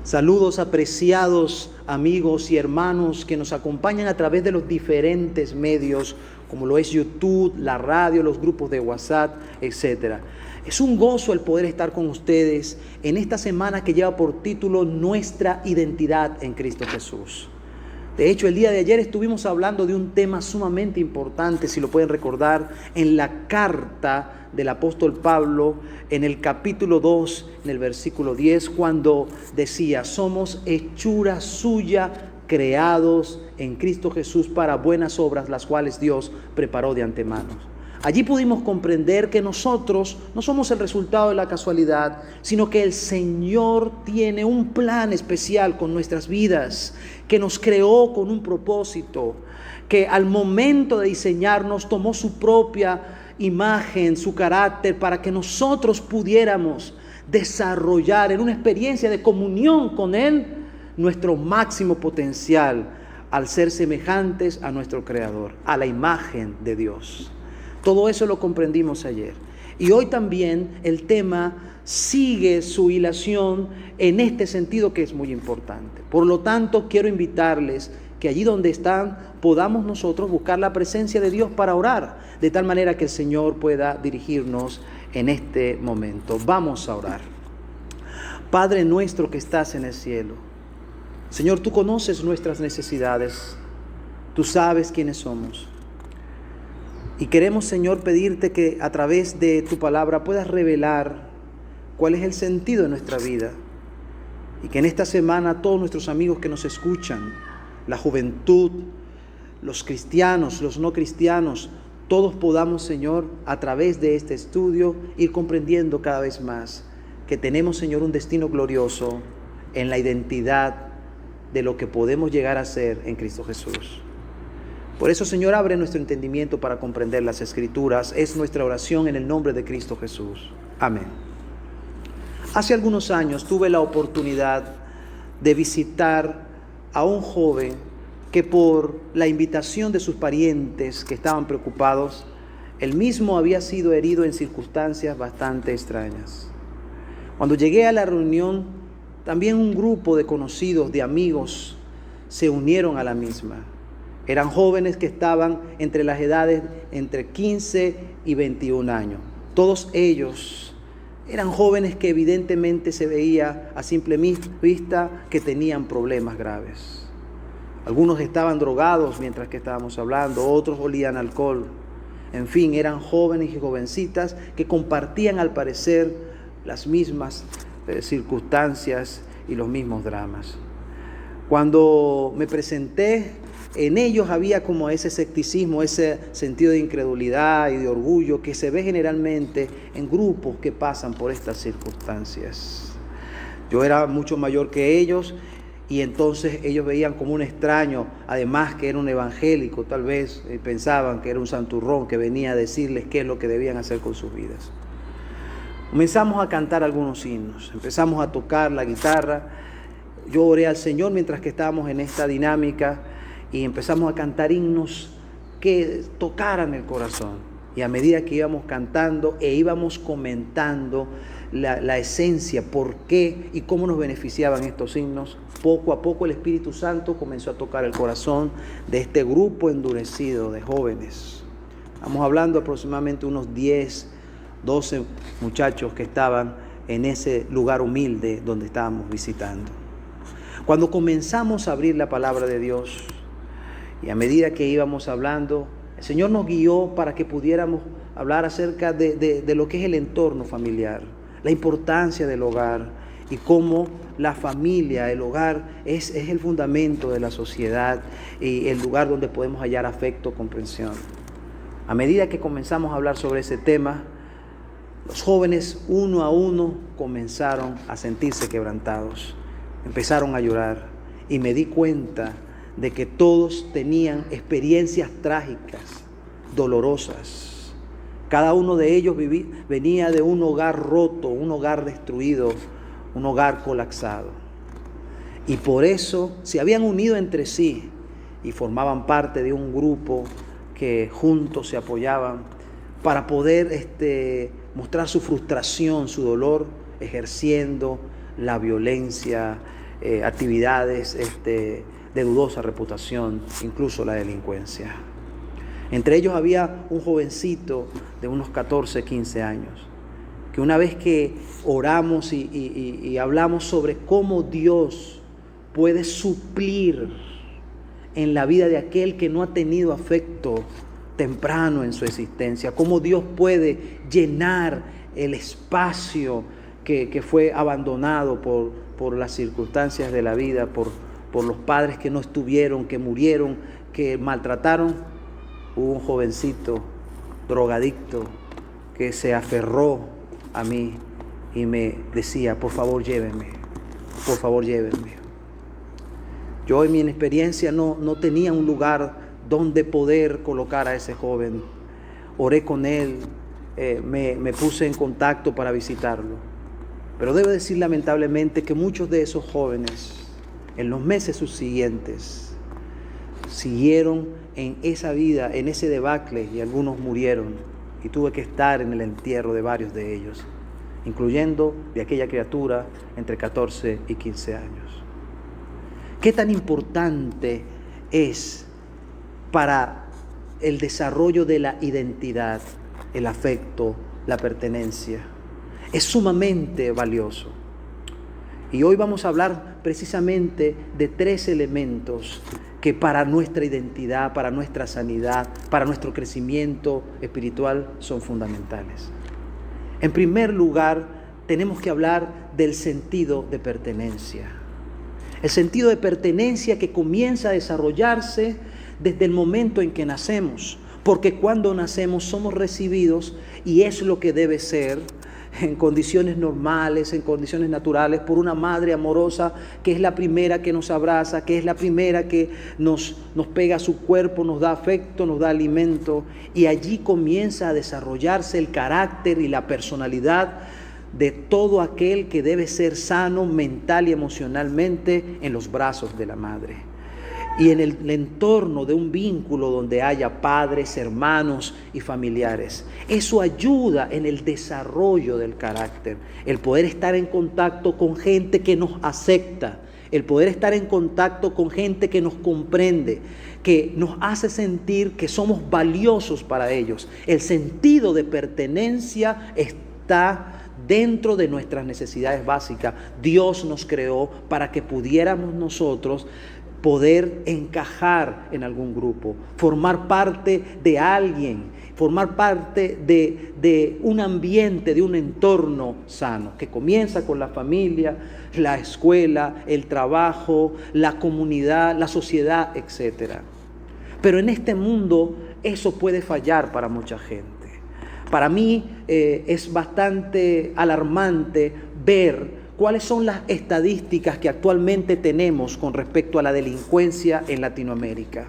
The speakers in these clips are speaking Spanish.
Saludos apreciados amigos y hermanos que nos acompañan a través de los diferentes medios, como lo es YouTube, la radio, los grupos de WhatsApp, etc. Es un gozo el poder estar con ustedes en esta semana que lleva por título Nuestra identidad en Cristo Jesús. De hecho, el día de ayer estuvimos hablando de un tema sumamente importante, si lo pueden recordar, en la carta del apóstol Pablo, en el capítulo 2, en el versículo 10, cuando decía: somos hechura suya, creados en Cristo Jesús para buenas obras, las cuales Dios preparó de antemano. Allí pudimos comprender que nosotros no somos el resultado de la casualidad, sino que el Señor tiene un plan especial con nuestras vidas, que nos creó con un propósito, que al momento de diseñarnos tomó su propia imagen, su carácter, para que nosotros pudiéramos desarrollar en una experiencia de comunión con Él nuestro máximo potencial al ser semejantes a nuestro Creador, a la imagen de Dios. Todo eso lo comprendimos ayer. Y hoy también el tema sigue su hilación en este sentido que es muy importante. Por lo tanto, quiero invitarles que allí donde están podamos nosotros buscar la presencia de Dios para orar, de tal manera que el Señor pueda dirigirnos en este momento. Vamos a orar. Padre nuestro que estás en el cielo, Señor, tú conoces nuestras necesidades, tú sabes quiénes somos. Y queremos, Señor, pedirte que a través de tu palabra puedas revelar cuál es el sentido de nuestra vida. Y que en esta semana todos nuestros amigos que nos escuchan, la juventud, los cristianos, los no cristianos, todos podamos, Señor, a través de este estudio ir comprendiendo cada vez más que tenemos, Señor, un destino glorioso en la identidad de lo que podemos llegar a ser en Cristo Jesús. Por eso, Señor, abre nuestro entendimiento para comprender las Escrituras. Es nuestra oración en el nombre de Cristo Jesús. Amén. Hace algunos años tuve la oportunidad de visitar a un joven que por la invitación de sus parientes que estaban preocupados, él mismo había sido herido en circunstancias bastante extrañas. Cuando llegué a la reunión, también un grupo de conocidos, de amigos, se unieron a la misma. Eran jóvenes que estaban entre las edades entre 15 y 21 años. Todos ellos eran jóvenes que evidentemente se veía a simple vista que tenían problemas graves. Algunos estaban drogados mientras que estábamos hablando, otros olían alcohol. En fin, eran jóvenes y jovencitas que compartían al parecer las mismas circunstancias y los mismos dramas. Cuando me presenté, en ellos había como ese escepticismo, ese sentido de incredulidad y de orgullo que se ve generalmente en grupos que pasan por estas circunstancias. Yo era mucho mayor que ellos y entonces ellos veían como un extraño, además que era un evangélico, tal vez pensaban que era un santurrón que venía a decirles qué es lo que debían hacer con sus vidas. Comenzamos a cantar algunos himnos, empezamos a tocar la guitarra. Yo oré al Señor mientras que estábamos en esta dinámica y empezamos a cantar himnos que tocaran el corazón. Y a medida que íbamos cantando e íbamos comentando la esencia, por qué y cómo nos beneficiaban estos himnos, poco a poco el Espíritu Santo comenzó a tocar el corazón de este grupo endurecido de jóvenes. Estamos hablando aproximadamente unos 10, 12 muchachos que estaban en ese lugar humilde donde estábamos visitando. Cuando comenzamos a abrir la palabra de Dios y a medida que íbamos hablando, el Señor nos guió para que pudiéramos hablar acerca de lo que es el entorno familiar, la importancia del hogar y cómo la familia, el hogar es el fundamento de la sociedad y el lugar donde podemos hallar afecto, comprensión. A medida que comenzamos a hablar sobre ese tema, los jóvenes uno a uno comenzaron a sentirse quebrantados. Empezaron a llorar y me di cuenta de que todos tenían experiencias trágicas, dolorosas. Cada uno de ellos venía de un hogar roto, un hogar destruido, un hogar colapsado. Y por eso se habían unido entre sí y formaban parte de un grupo que juntos se apoyaban para poder mostrar su frustración, su dolor, ejerciendo la violencia actividades de dudosa reputación, incluso la delincuencia. Entre ellos había un jovencito de unos 14, 15 años, que una vez que oramos y hablamos sobre cómo Dios puede suplir en la vida de aquel que no ha tenido afecto temprano en su existencia, cómo Dios puede llenar el espacio que fue abandonado por las circunstancias de la vida, por los padres que no estuvieron, que murieron, que maltrataron. Hubo un jovencito drogadicto que se aferró a mí y me decía, por favor llévenme, por favor llévenme. Yo en mi experiencia no tenía un lugar donde poder colocar a ese joven. Oré con él, me puse en contacto para visitarlo. Pero debo decir lamentablemente que muchos de esos jóvenes en los meses subsiguientes siguieron en esa vida, en ese debacle, y algunos murieron, y tuve que estar en el entierro de varios de ellos, incluyendo de aquella criatura entre 14 y 15 años. ¿Qué tan importante es para el desarrollo de la identidad, el afecto, la pertenencia? Es sumamente valioso. Y hoy vamos a hablar precisamente de 3 elementos que para nuestra identidad, para nuestra sanidad, para nuestro crecimiento espiritual son fundamentales. En primer lugar, tenemos que hablar del sentido de pertenencia. El sentido de pertenencia que comienza a desarrollarse desde el momento en que nacemos, porque cuando nacemos somos recibidos, y es lo que debe ser, en condiciones normales, en condiciones naturales, por una madre amorosa que es la primera que nos abraza, que es la primera que nos pega a su cuerpo, nos da afecto, nos da alimento, y allí comienza a desarrollarse el carácter y la personalidad de todo aquel que debe ser sano mental y emocionalmente en los brazos de la madre. Y en el entorno de un vínculo donde haya padres, hermanos y familiares. Eso ayuda en el desarrollo del carácter. El poder estar en contacto con gente que nos acepta. El poder estar en contacto con gente que nos comprende, que nos hace sentir que somos valiosos para ellos. El sentido de pertenencia está dentro de nuestras necesidades básicas. Dios nos creó para que pudiéramos nosotros poder encajar en algún grupo, formar parte de alguien, formar parte de un ambiente, de un entorno sano, que comienza con la familia, la escuela, el trabajo, la comunidad, la sociedad, etc. Pero en este mundo eso puede fallar para mucha gente. Para mí es bastante alarmante ver cuáles son las estadísticas que actualmente tenemos con respecto a la delincuencia en Latinoamérica.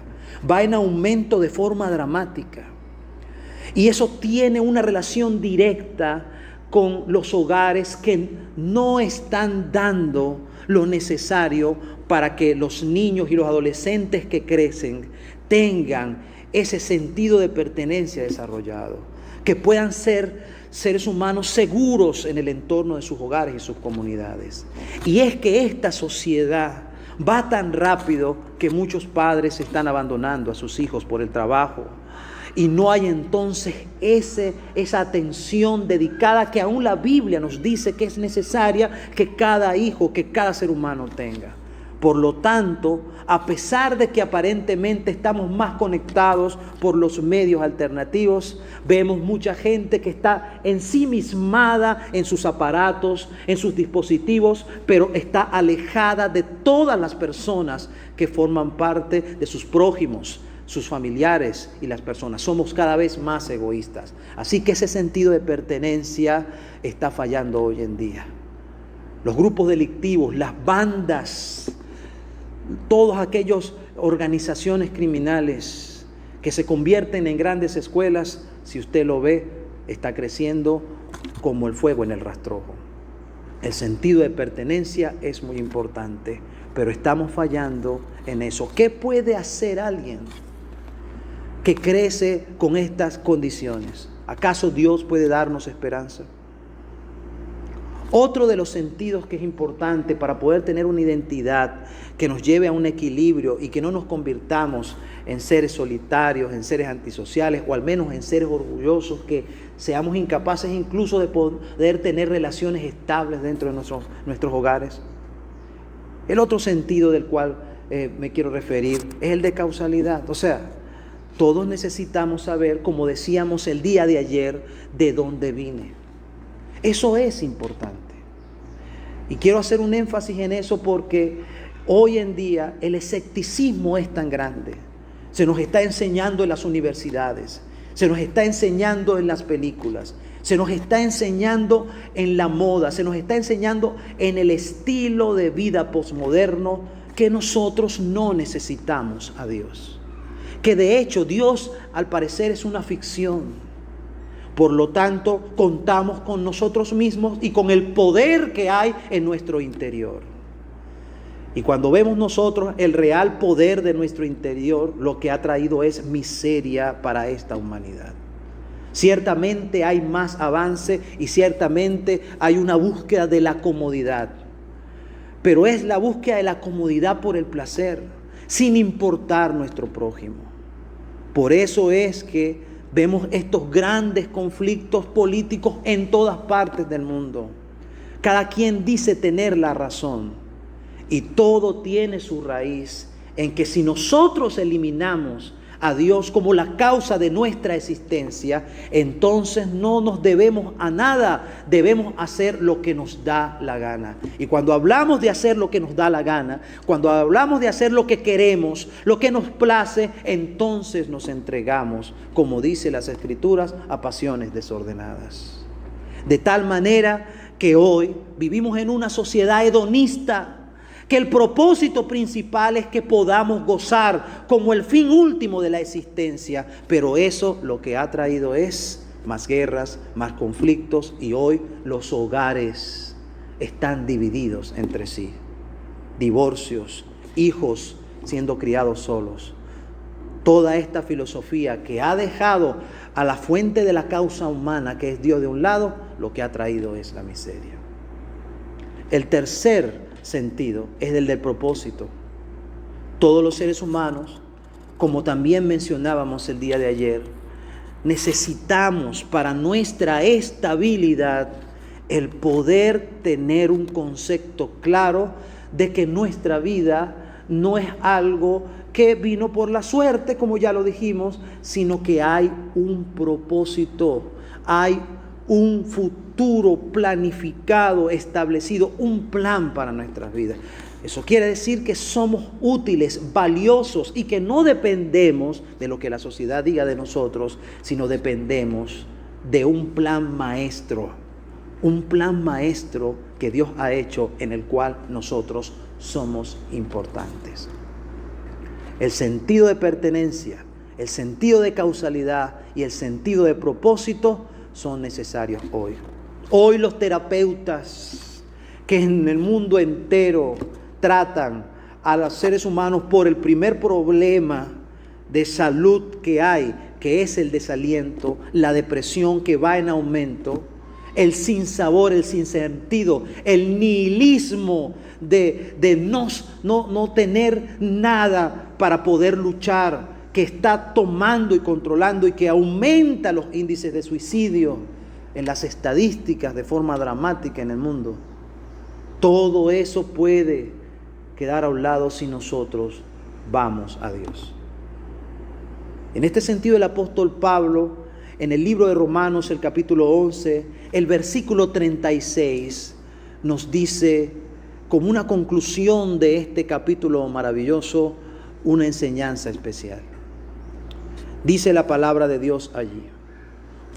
Va en aumento de forma dramática. Y eso tiene una relación directa con los hogares que no están dando lo necesario para que los niños y los adolescentes que crecen tengan ese sentido de pertenencia desarrollado, que puedan ser seres humanos seguros en el entorno de sus hogares y sus comunidades. Y es que esta sociedad va tan rápido que muchos padres están abandonando a sus hijos por el trabajo, y no hay entonces esa atención dedicada que aún la Biblia nos dice que es necesaria que cada hijo, que cada ser humano tenga. Por lo tanto, a pesar de que aparentemente estamos más conectados por los medios alternativos, vemos mucha gente que está ensimismada en sus aparatos, en sus dispositivos, pero está alejada de todas las personas que forman parte de sus prójimos, sus familiares y las personas. Somos cada vez más egoístas. Así que ese sentido de pertenencia está fallando hoy en día. Los grupos delictivos, las bandas, todas aquellas organizaciones criminales que se convierten en grandes escuelas, si usted lo ve, está creciendo como el fuego en el rastrojo. El sentido de pertenencia es muy importante, pero estamos fallando en eso. ¿Qué puede hacer alguien que crece con estas condiciones? ¿Acaso Dios puede darnos esperanza? Otro de los sentidos que es importante para poder tener una identidad que nos lleve a un equilibrio y que no nos convirtamos en seres solitarios, en seres antisociales o al menos en seres orgullosos, que seamos incapaces incluso de poder tener relaciones estables dentro de nuestros hogares. El otro sentido del cual me quiero referir es el de causalidad. O sea, todos necesitamos saber, como decíamos el día de ayer, de dónde vine. Eso es importante. Y quiero hacer un énfasis en eso porque hoy en día el escepticismo es tan grande. Se nos está enseñando en las universidades, se nos está enseñando en las películas, se nos está enseñando en la moda, se nos está enseñando en el estilo de vida posmoderno que nosotros no necesitamos a Dios. Que de hecho Dios al parecer es una ficción. Por lo tanto, contamos con nosotros mismos y con el poder que hay en nuestro interior. Y cuando vemos nosotros el real poder de nuestro interior, lo que ha traído es miseria para esta humanidad. Ciertamente hay más avance y ciertamente hay una búsqueda de la comodidad. Pero es la búsqueda de la comodidad por el placer, sin importar nuestro prójimo. Por eso es que vemos estos grandes conflictos políticos en todas partes del mundo. Cada quien dice tener la razón y todo tiene su raíz en que si nosotros eliminamos a Dios como la causa de nuestra existencia, entonces no nos debemos a nada, debemos hacer lo que nos da la gana. Y cuando hablamos de hacer lo que nos da la gana, cuando hablamos de hacer lo que queremos, lo que nos place, entonces nos entregamos, como dice las Escrituras, a pasiones desordenadas. De tal manera que hoy vivimos en una sociedad hedonista, que el propósito principal es que podamos gozar como el fin último de la existencia, pero eso lo que ha traído es más guerras, más conflictos, y hoy los hogares están divididos entre sí. Divorcios, hijos siendo criados solos. Toda esta filosofía que ha dejado a la fuente de la causa humana, que es Dios de un lado, lo que ha traído es la miseria. El tercer sentido es el del propósito. Todos los seres humanos, como también mencionábamos el día de ayer, necesitamos para nuestra estabilidad el poder tener un concepto claro de que nuestra vida no es algo que vino por la suerte, como ya lo dijimos, sino que hay un propósito, hay un futuro planificado, establecido, un plan para nuestras vidas. Eso quiere decir que somos útiles, valiosos y que no dependemos de lo que la sociedad diga de nosotros, sino dependemos de un plan maestro que Dios ha hecho en el cual nosotros somos importantes. El sentido de pertenencia, el sentido de causalidad y el sentido de propósito son necesarios hoy. Hoy los terapeutas que en el mundo entero tratan a los seres humanos por el primer problema de salud que hay, que es el desaliento, la depresión que va en aumento, el sinsabor, el sinsentido, el nihilismo de no tener nada para poder luchar, que está tomando y controlando y que aumenta los índices de suicidio en las estadísticas de forma dramática en el mundo. Todo eso puede quedar a un lado si nosotros vamos a Dios. En este sentido, el apóstol Pablo, en el libro de Romanos, el capítulo 11, el versículo 36, nos dice, como una conclusión de este capítulo maravilloso, una enseñanza especial. Dice la palabra de Dios allí: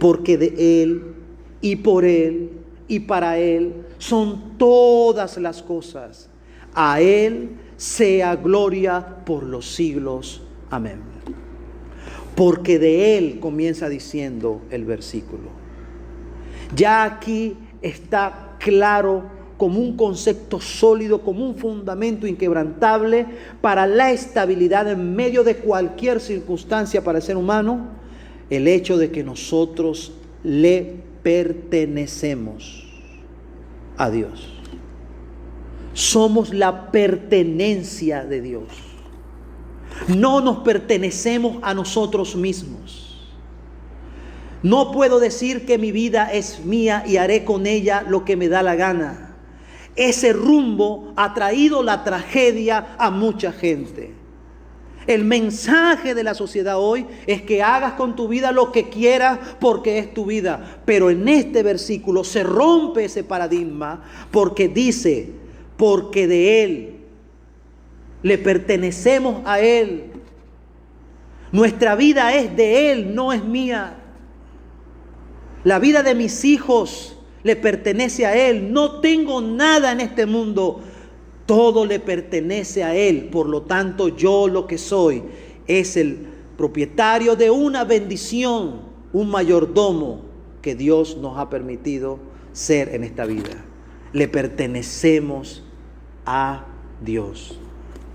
porque de Él y por Él y para Él son todas las cosas. A Él sea gloria por los siglos. Amén. Porque de Él, comienza diciendo el versículo. Ya aquí está claro, como un concepto sólido, como un fundamento inquebrantable para la estabilidad en medio de cualquier circunstancia para el ser humano, el hecho de que nosotros le pertenecemos. a Dios. Somos la pertenencia de Dios. No nos pertenecemos a nosotros mismos. No puedo decir que mi vida es mía y haré con ella lo que me da la gana. Ese rumbo ha traído la tragedia a mucha gente. El mensaje de la sociedad hoy es que hagas con tu vida lo que quieras porque es tu vida. Pero en este versículo se rompe ese paradigma porque dice, porque de Él, le pertenecemos a Él. Nuestra vida es de Él, no es mía. La vida de mis hijos le pertenece a Él. No tengo nada en este mundo. Todo le pertenece a Él. Por lo tanto, yo lo que soy es el propietario de una bendición, un mayordomo que Dios nos ha permitido ser en esta vida. Le pertenecemos a Dios.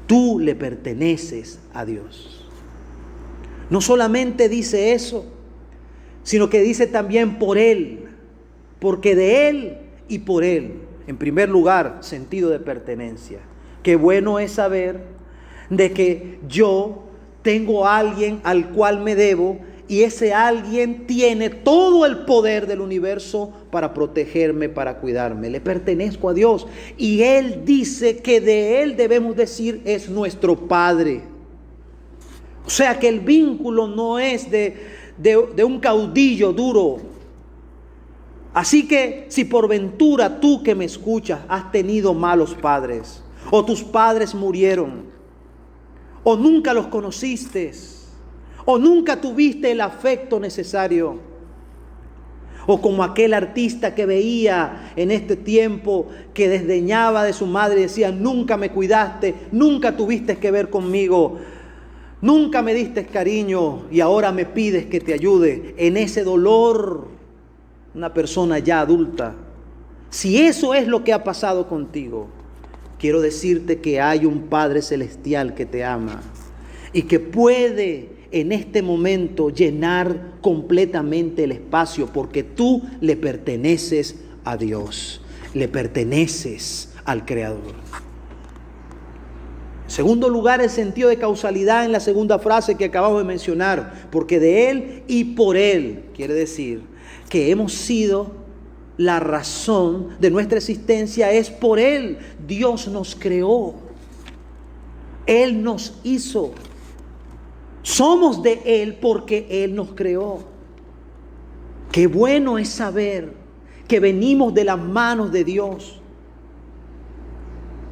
Tú le perteneces a Dios. No solamente dice eso, sino que dice también por Él, porque de Él y por Él. En primer lugar, sentido de pertenencia. Qué bueno es saber de que yo tengo a alguien al cual me debo y ese alguien tiene todo el poder del universo para protegerme, para cuidarme. Le pertenezco a Dios y Él dice que de Él debemos decir es nuestro Padre. O sea que el vínculo no es de un caudillo duro. Así que si por ventura tú que me escuchas has tenido malos padres, o tus padres murieron, o nunca los conociste, o nunca tuviste el afecto necesario, o como aquel artista que veía en este tiempo que desdeñaba de su madre y decía, nunca me cuidaste, nunca tuviste que ver conmigo, nunca me diste cariño y ahora me pides que te ayude en ese dolor. Una persona ya adulta, si eso es lo que ha pasado contigo, quiero decirte que hay un Padre Celestial que te ama y que puede en este momento llenar completamente el espacio porque tú le perteneces a Dios, le perteneces al Creador. En segundo lugar, el sentido de causalidad en la segunda frase que acabamos de mencionar, porque de Él y por Él, quiere decir que hemos sido la razón de nuestra existencia, es por Él. Dios nos creó. Él nos hizo. Somos de Él porque Él nos creó. Qué bueno es saber que venimos de las manos de Dios.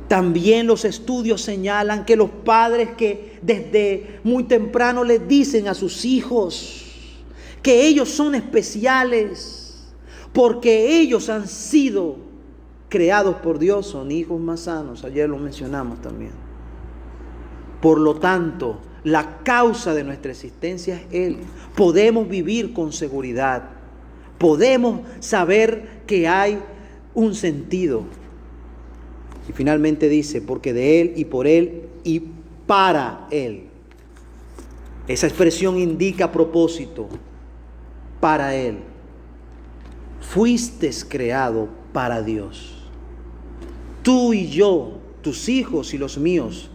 También los estudios señalan que los padres que desde muy temprano les dicen a sus hijos que ellos son especiales porque ellos han sido creados por Dios, son hijos más sanos, ayer lo mencionamos también. Por lo tanto, la causa de nuestra existencia es Él. Podemos vivir con seguridad, podemos saber que hay un sentido. Y finalmente dice, porque de Él y por Él y para Él. Esa expresión indica propósito. Para Él. Fuiste creado para Dios. Tú y yo, tus hijos y los míos,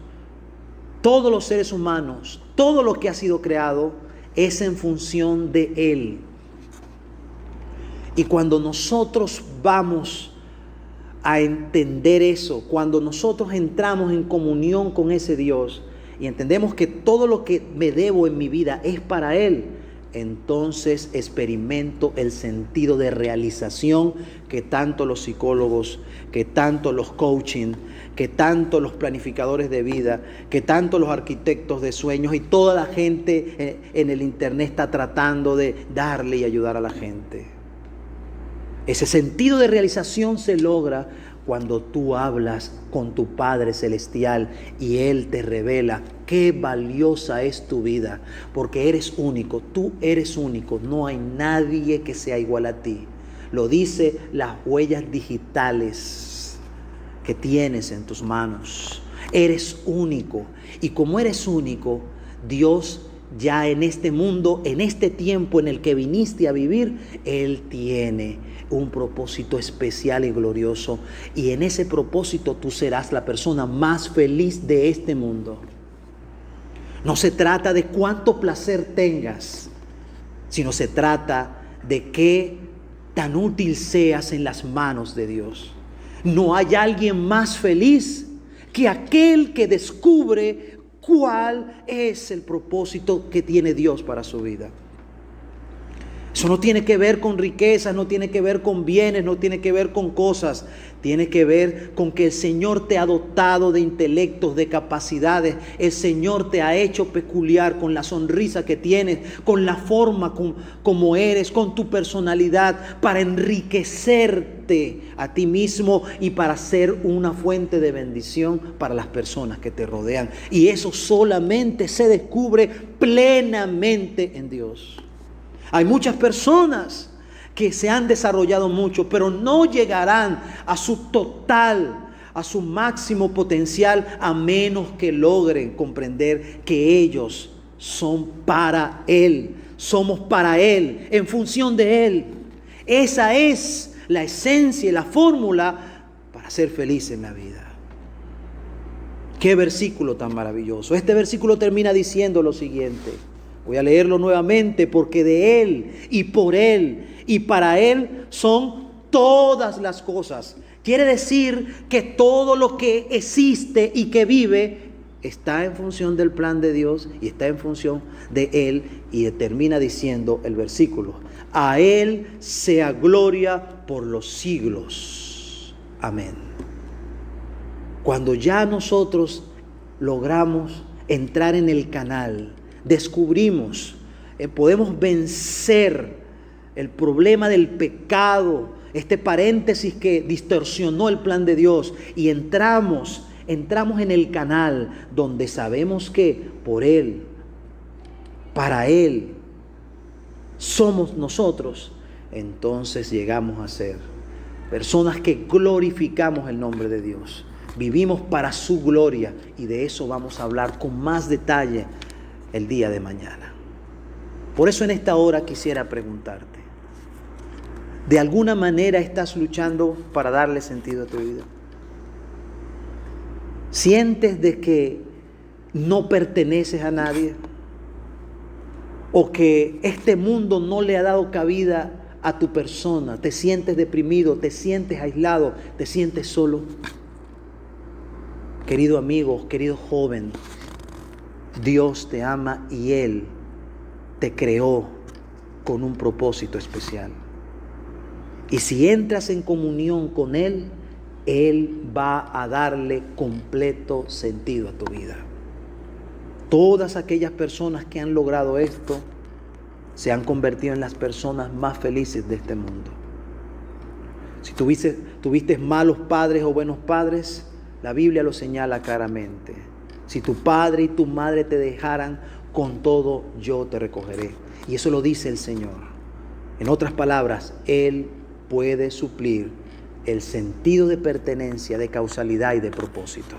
todos los seres humanos, todo lo que ha sido creado es en función de Él. Y cuando nosotros vamos a entender eso, cuando nosotros entramos en comunión con ese Dios y entendemos que todo lo que me debo en mi vida es para Él, entonces experimento el sentido de realización que tanto los psicólogos, que tanto los coaching, que tanto los planificadores de vida, que tanto los arquitectos de sueños y toda la gente en el internet está tratando de darle y ayudar a la gente. Ese sentido de realización se logra cuando tú hablas con tu Padre Celestial y Él te revela qué valiosa es tu vida, porque eres único, tú eres único, no hay nadie que sea igual a ti. Lo dice las huellas digitales que tienes en tus manos. Eres único y como eres único, Dios ya en este mundo, en este tiempo en el que viniste a vivir, Él tiene un propósito especial y glorioso. Y en ese propósito tú serás la persona más feliz de este mundo. No se trata de cuánto placer tengas, sino se trata de qué tan útil seas en las manos de Dios. No hay alguien más feliz que aquel que descubre cuál es el propósito que tiene Dios para su vida. Eso no tiene que ver con riquezas, no tiene que ver con bienes, no tiene que ver con cosas. Tiene que ver con que el Señor te ha dotado de intelectos, de capacidades. El Señor te ha hecho peculiar con la sonrisa que tienes, con la forma como eres, con tu personalidad, para enriquecerte a ti mismo y para ser una fuente de bendición para las personas que te rodean. Y eso solamente se descubre plenamente en Dios. Hay muchas personas que se han desarrollado mucho, pero no llegarán a su total, a su máximo potencial, a menos que logren comprender que ellos son para Él. Somos para Él, en función de Él. Esa es la esencia y la fórmula para ser feliz en la vida. Qué versículo tan maravilloso. Este versículo termina diciendo lo siguiente. Voy a leerlo nuevamente, porque de Él y por Él y para Él son todas las cosas. Quiere decir que todo lo que existe y que vive está en función del plan de Dios y está en función de Él. Y termina diciendo el versículo: a Él sea gloria por los siglos. Amén. Cuando ya nosotros logramos entrar en el canal, descubrimos, podemos vencer el problema del pecado, este paréntesis que distorsionó el plan de Dios, y entramos en el canal donde sabemos que por Él, para Él, somos nosotros. Entonces llegamos a ser personas que glorificamos el nombre de Dios. Vivimos para su gloria, y de eso vamos a hablar con más detalle el día de mañana. Por eso en esta hora quisiera preguntarte: ¿de alguna manera estás luchando para darle sentido a tu vida? ¿Sientes de que no perteneces a nadie? ¿O que este mundo no le ha dado cabida a tu persona? ¿Te sientes deprimido? ¿Te sientes aislado? ¿Te sientes solo? Querido amigo, querido joven, Dios te ama y Él te creó con un propósito especial. Y si entras en comunión con Él, Él va a darle completo sentido a tu vida. Todas aquellas personas que han logrado esto se han convertido en las personas más felices de este mundo. Si tuviste malos padres o buenos padres, la Biblia lo señala claramente. Si tu padre y tu madre te dejaran, con todo yo te recogeré. Y eso lo dice el Señor. En otras palabras, Él puede suplir el sentido de pertenencia, de causalidad y de propósito.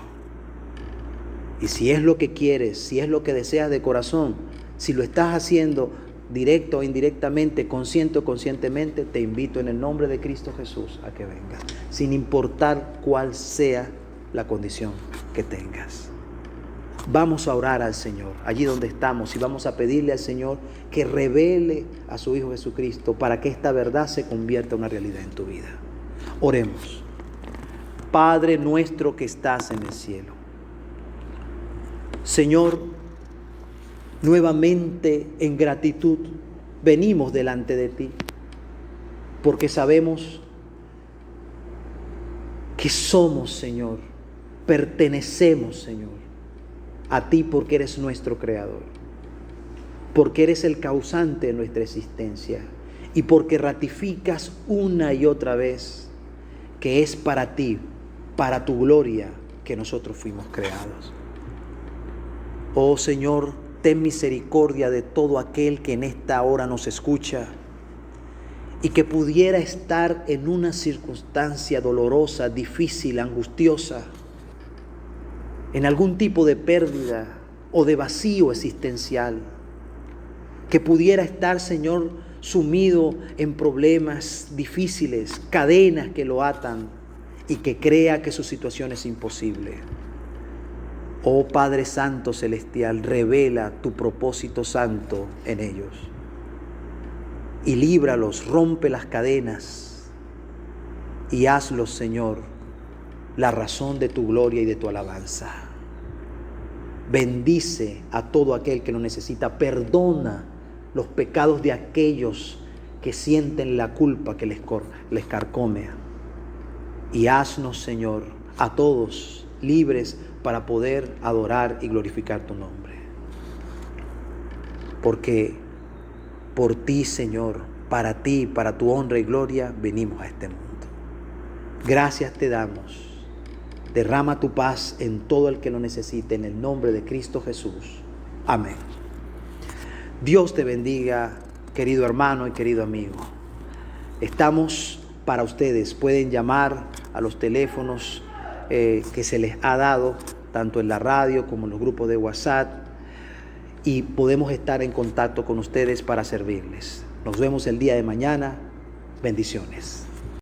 Y si es lo que quieres, si es lo que deseas de corazón, si lo estás haciendo directo o indirectamente, consciente o conscientemente, te invito en el nombre de Cristo Jesús a que vengas, sin importar cuál sea la condición que tengas. Vamos a orar al Señor allí donde estamos y vamos a pedirle al Señor que revele a su Hijo Jesucristo para que esta verdad se convierta en una realidad en tu vida. Oremos. Padre nuestro que estás en el cielo, Señor, nuevamente en gratitud venimos delante de ti, porque sabemos que somos, Señor, pertenecemos, Señor, a ti, porque eres nuestro creador, porque eres el causante de nuestra existencia y porque ratificas una y otra vez que es para ti, para tu gloria, que nosotros fuimos creados. Oh Señor, ten misericordia de todo aquel que en esta hora nos escucha y que pudiera estar en una circunstancia dolorosa, difícil, angustiosa, en algún tipo de pérdida o de vacío existencial. que pudiera estar, Señor, sumido en problemas difíciles, cadenas que lo atan y que crea que su situación es imposible. Oh Padre Santo Celestial, revela tu propósito santo en ellos y líbralos, rompe las cadenas y hazlos, Señor, la razón de tu gloria y de tu alabanza. Bendice a todo aquel que lo necesita, perdona los pecados de aquellos que sienten la culpa que les carcome. Y haznos, Señor, a todos libres para poder adorar y glorificar tu nombre. Porque por ti, Señor, para ti, para tu honra y gloria, venimos a este mundo. Gracias te damos. Derrama tu paz en todo el que lo necesite, en el nombre de Cristo Jesús. Amén. Dios te bendiga, querido hermano y querido amigo. Estamos para ustedes. Pueden llamar a los teléfonos que se les ha dado, tanto en la radio como en los grupos de WhatsApp, y podemos estar en contacto con ustedes para servirles. Nos vemos el día de mañana. Bendiciones.